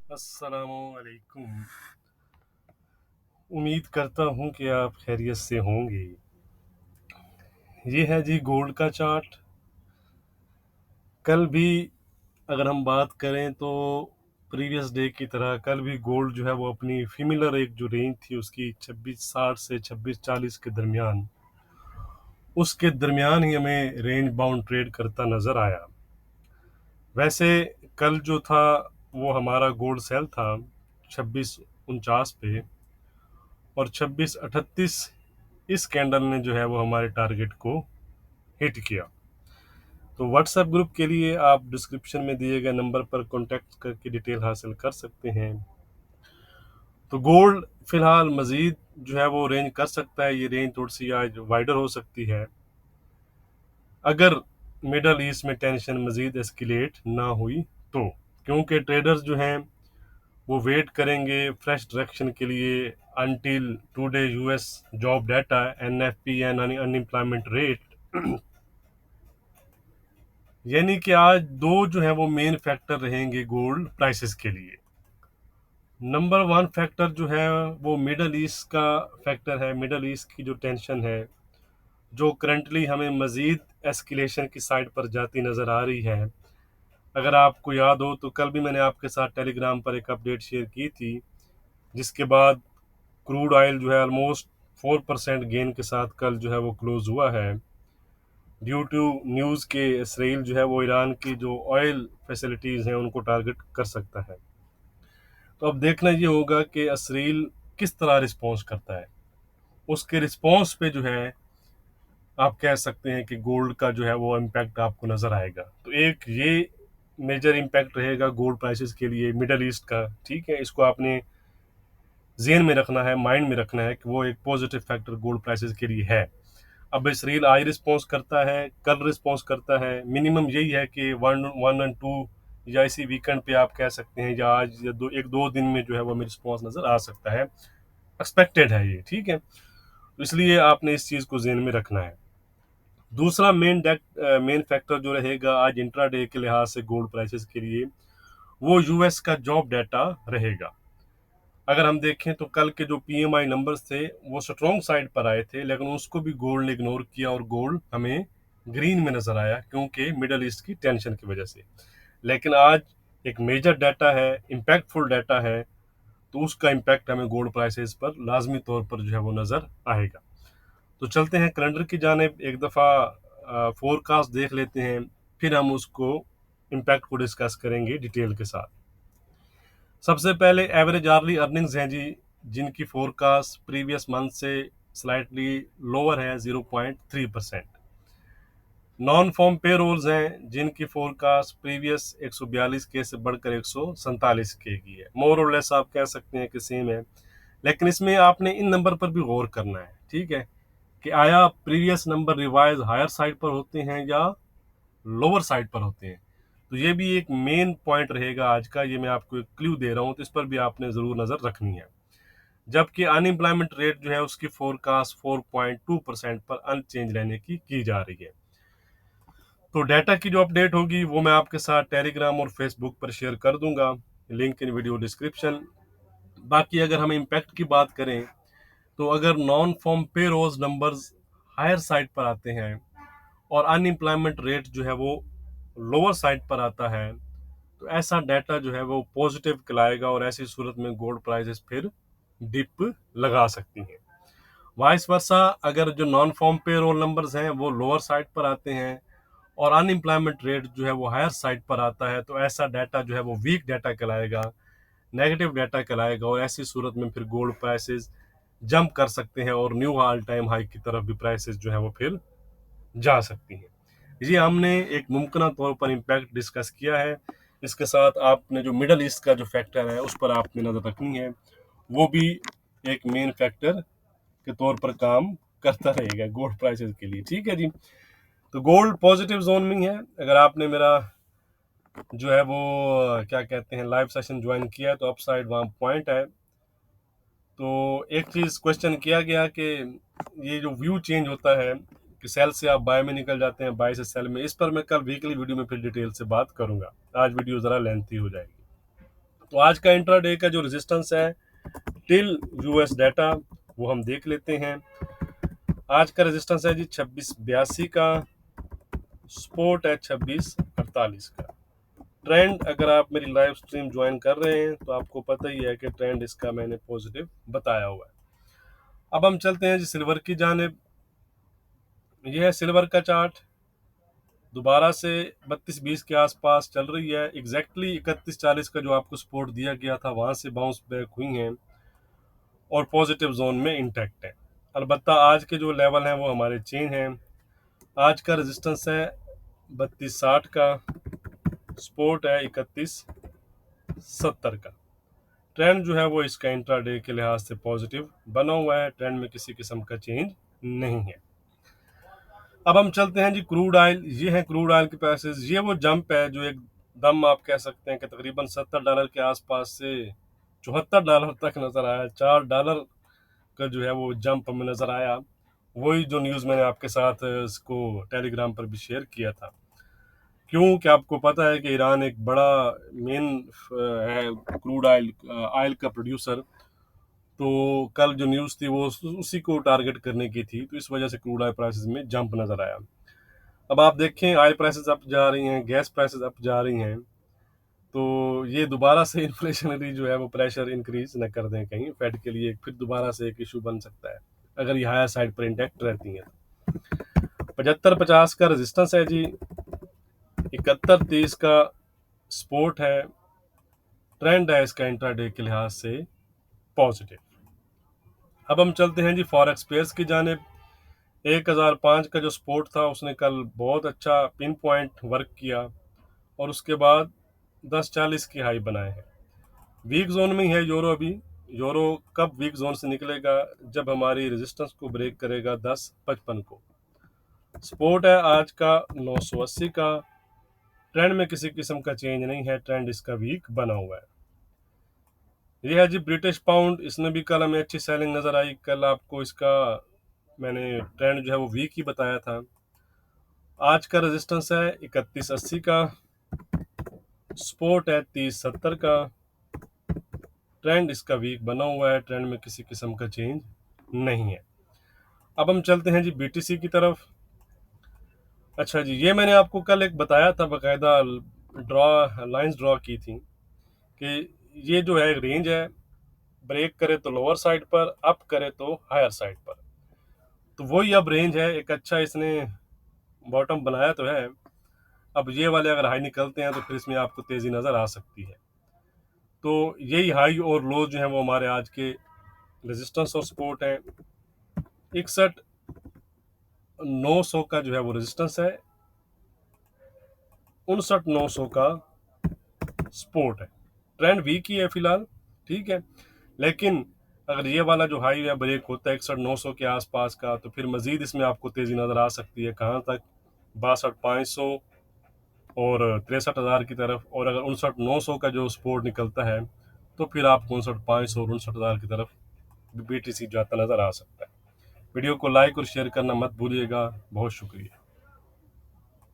अस्सलामुअलैकुम। उम्मीद करता हूँ कि आप खैरियत से होंगे। ये है जी गोल्ड का चार्ट। कल भी अगर हम बात करें तो प्रीवियस डे की तरह कल भी गोल्ड जो है वो अपनी सिमिलर एक जो रेंज थी उसकी 2660 से 2640 के दरमियान, उसके दरमियान ही हमें रेंज बाउंड ट्रेड करता नज़र आया। वैसे कल जो था वो हमारा गोल्ड सेल था 2649 पे, और 2638 इस कैंडल ने जो है वो हमारे टारगेट को हिट किया। तो व्हाट्सएप ग्रुप के लिए आप डिस्क्रिप्शन में दिए गए नंबर पर कॉन्टैक्ट करके डिटेल हासिल कर सकते हैं। तो गोल्ड फिलहाल मजीद जो है वो रेंज कर सकता है। ये रेंज थोड़ी सी आज वाइडर हो सकती है अगर मिडल ईस्ट में टेंशन मजीद एस्केलेट ना हुई तो, क्योंकि ट्रेडर्स जो हैं वो वेट करेंगे फ्रेश डायरेक्शन के लिए until today US job data, NFP यानी अनएम्प्लॉयमेंट रेट। यानी कि आज दो जो है वो मेन फैक्टर रहेंगे गोल्ड प्राइसेस के लिए। नंबर वन फैक्टर जो है वो मिडल ईस्ट का फैक्टर है। मिडल ईस्ट की जो टेंशन है जो करंटली हमें मजीद एस्केलेशन की साइड पर जाती नज़र आ रही है। अगर आपको याद हो तो कल भी मैंने आपके साथ टेलीग्राम पर एक अपडेट शेयर की थी, जिसके बाद क्रूड ऑयल जो है ऑलमोस्ट 4% गेन के साथ कल जो है वो क्लोज हुआ है, ड्यू टू न्यूज़ के इसराइल जो है वो ईरान की जो ऑयल फैसिलिटीज़ हैं उनको टारगेट कर सकता है। तो अब देखना ये होगा कि इसराइल किस तरह रिस्पॉन्स करता है। उसके रिस्पॉन्स पे जो है आप कह सकते हैं कि गोल्ड का जो है वो इम्पैक्ट आपको नज़र आएगा। तो एक ये मेजर इम्पैक्ट रहेगा गोल्ड प्राइसेस के लिए मिडल ईस्ट का। ठीक है, इसको आपने जेन में रखना है, माइंड में रखना है कि वो एक पॉजिटिव फैक्टर गोल्ड प्राइसेस के लिए है। अब इसराइल आज रिस्पॉन्स करता है, कल रिस्पॉन्स करता है, मिनिमम यही है कि वन वन एंड टू या इसी वीकेंड पे आप कह सकते हैं या आज या एक दो दिन में जो है वो हमें रिस्पॉन्स नज़र आ सकता है। एक्सपेक्टेड है ये, ठीक है। तो इसलिए आपने इस चीज़ को जेन में रखना है। दूसरा मेन फैक्टर जो रहेगा आज इंट्राडे के लिहाज से गोल्ड प्राइसेस के लिए, वो यूएस का जॉब डाटा रहेगा। अगर हम देखें तो कल के जो पीएमआई नंबर्स थे वो स्ट्रॉन्ग साइड पर आए थे, लेकिन उसको भी गोल्ड ने इग्नोर किया और गोल्ड हमें ग्रीन में नजर आया क्योंकि मिडल ईस्ट की टेंशन की वजह से। लेकिन आज एक मेजर डाटा है, इम्पैक्टफुल डाटा है, तो उसका इम्पैक्ट हमें गोल्ड प्राइसेस पर लाजमी तौर पर जो है वो नज़र आएगा। तो चलते हैं कैलेंडर की जानिब, एक दफ़ा फोरकास्ट देख लेते हैं, फिर हम उसको इम्पैक्ट को डिस्कस करेंगे डिटेल के साथ। सबसे पहले एवरेज आर्ली अर्निंग्स हैं जी, जिनकी फोरकास्ट प्रीवियस मंथ से स्लाइटली लोअर है 0.3%। नॉन फॉर्म पे रोल्स हैं जिनकी फोरकास्ट प्रीवियस 142 के से बढ़कर 147 के की है। मोर और लेस आप कह सकते हैं कि सेम है, लेकिन इसमें आपने इन नंबर पर भी गौर करना है, ठीक है, कि आया previous number revise higher side पर होते हैं या लोअर साइड पर होते हैं। तो ये भी एक मेन पॉइंट रहेगा आज का। ये मैं आपको एक क्लू दे रहा हूँ, तो इस पर भी आपने ज़रूर नज़र रखनी है। जबकि अनएम्प्लॉयमेंट रेट जो है उसकी फोरकास्ट 4.2% पर अनचेंज रहने की जा रही है। तो डाटा की जो अपडेट होगी वो मैं आपके साथ टेलीग्राम और फेसबुक पर शेयर कर दूंगा, लिंक इन वीडियो डिस्क्रिप्शन। बाकी अगर हम इम्पैक्ट की बात करें तो अगर नॉन फॉर्म पे रोज नंबर्स हायर साइड पर आते हैं और अनएम्प्लॉयमेंट रेट जो है वो लोअर साइड पर आता है, तो ऐसा डाटा जो है वो पॉजिटिव कहलाएगा और ऐसी सूरत में गोल्ड प्राइसेस फिर डिप लगा सकती हैं। वाइस वर्सा, अगर जो नॉन फॉर्म पे रोल नंबर्स हैं वो लोअर साइड पर आते हैं और अनएम्प्लॉयमेंट रेट जो है वो हायर साइड पर आता है, तो ऐसा डाटा जो है वो वीक डाटा कहलाएगा, नेगेटिव डाटा कहलाएगा, और ऐसी सूरत में फिर गोल्ड प्राइसेस जंप कर सकते हैं और न्यू ऑल टाइम हाई की तरफ भी प्राइसेस जो है वो फिर जा सकती हैं। ये हमने एक मुमकिन तौर पर इम्पैक्ट डिस्कस किया है। इसके साथ आपने जो मिडल ईस्ट का जो फैक्टर है उस पर आपने नज़र रखनी है, वो भी एक मेन फैक्टर के तौर पर काम करता रहेगा गोल्ड प्राइसेस के लिए, ठीक है जी। तो गोल्ड पॉजिटिव जोन में ही है। अगर आपने मेरा जो है वो क्या कहते हैं लाइव सेशन ज्वाइन किया है तो अपसाइड वहाँ पॉइंट है। तो एक चीज़ क्वेश्चन किया गया कि ये जो व्यू चेंज होता है कि सेल से आप बाय में निकल जाते हैं, बाय से सेल में, इस पर मैं कल वीकली वीडियो में फिर डिटेल से बात करूंगा। आज वीडियो ज़रा लेंथी हो जाएगी। तो आज का इंट्राडे का जो रेजिस्टेंस है टिल यूएस डाटा वो हम देख लेते हैं। आज का रेजिस्टेंस है जी 2682 का, सपोर्ट है 2648 का। ट्रेंड अगर आप मेरी लाइव स्ट्रीम ज्वाइन कर रहे हैं तो आपको पता ही है कि ट्रेंड इसका मैंने पॉजिटिव बताया हुआ है। अब हम चलते हैं जी सिल्वर की जानिब। यह है सिल्वर का चार्ट, दोबारा से 3220 के आसपास चल रही है। एग्जैक्टली 3140 का जो आपको सपोर्ट दिया गया था वहां से बाउंस बैक हुई हैं और पॉजिटिव जोन में इंटैक्ट है। अलबत्ता आज के जो लेवल हैं वो हमारे चेंज हैं। आज का रेजिस्टेंस है 3260 का, सपोर्ट है 3170 का। ट्रेंड जो है वो इसका इंट्राडे के लिहाज से पॉजिटिव बना हुआ है, ट्रेंड में किसी किस्म का चेंज नहीं है। अब हम चलते हैं जी क्रूड ऑयल। ये है क्रूड ऑयल के प्राइसेस। ये वो जंप है जो एकदम आप कह सकते हैं कि तकरीबन $70 के आसपास से $74 तक नजर आया। $4 का जो है वो जंप हमें नजर आया। वही जो न्यूज़ मैंने आपके साथ इसको टेलीग्राम पर भी शेयर किया था। क्यों कि आपको पता है कि ईरान एक बड़ा मेन है क्रूड ऑयल ऑयल का प्रोड्यूसर। तो कल जो न्यूज़ थी वो उसी को टारगेट करने की थी, तो इस वजह से क्रूड ऑयल प्राइसेस में जंप नज़र आया। अब आप देखें ऑयल प्राइसेस अप जा रही हैं, गैस प्राइसेस अप जा रही हैं, तो ये दोबारा से इन्फ्लेशनरी जो है वो प्रेशर इंक्रीज न कर दें कहीं फेड के लिए, फिर दोबारा से एक इशू बन सकता है अगर ये हायर साइड पर इंटैक्ट रहती हैं। 7550 का रेजिस्टेंस है जी, 7130 का सपोर्ट है। ट्रेंड है इसका इंट्राडे के लिहाज से पॉजिटिव। अब हम चलते हैं जी फॉरेक्स पेयर्स की जानिब। 1005 का जो सपोर्ट था उसने कल बहुत अच्छा पिन पॉइंट वर्क किया और उसके बाद 1040 की हाई बनाए हैं। वीक जोन में ही है यूरो अभी। यूरो कब वीक जोन से निकलेगा? जब हमारी रेजिस्टेंस को ब्रेक करेगा 1055 को। सपोर्ट है आज का 980 का। ट्रेंड में किसी किस्म का चेंज नहीं है, ट्रेंड इसका वीक बना हुआ है। ये है जी ब्रिटिश पाउंड। इसने भी कल हमें अच्छी सेलिंग नजर आई। कल आपको इसका मैंने ट्रेंड जो है वो वीक ही बताया था। आज का रेजिस्टेंस है 3180 का, सपोर्ट है 3070 का। ट्रेंड इसका वीक बना हुआ है, ट्रेंड में किसी किस्म का चेंज नहीं है। अब हम चलते हैं जी बीटीसी की तरफ। अच्छा जी, ये मैंने आपको कल एक बताया था, बाकायदा लाइंस ड्रॉ की थी कि ये जो है रेंज है, ब्रेक करे तो लोअर साइड पर, अप करे तो हायर साइड पर। तो वही अब रेंज है। एक अच्छा इसने बॉटम बनाया तो है। अब ये वाले अगर हाई निकलते हैं तो फिर इसमें आपको तेजी नजर आ सकती है। तो यही हाई और लो जो है वो हमारे आज के रेजिस्टेंस और सपोर्ट है। 61,900 का जो है वो रेजिस्टेंस है, 59,900 का सपोर्ट है। ट्रेंड वीक ही है फिलहाल, ठीक है, लेकिन अगर ये वाला जो हाई है ब्रेक होता है 61,900 के आसपास का तो फिर मजीद इसमें आपको तेजी नजर आ सकती है। कहाँ तक? 62,500 और 63,000 की तरफ। और अगर 59,900 का जो सपोर्ट निकलता है तो फिर आपको 59,500 और 59,000 की तरफ बीटीसी जाता नजर आ सकता है। वीडियो को लाइक और शेयर करना मत भूलिएगा। बहुत शुक्रिया।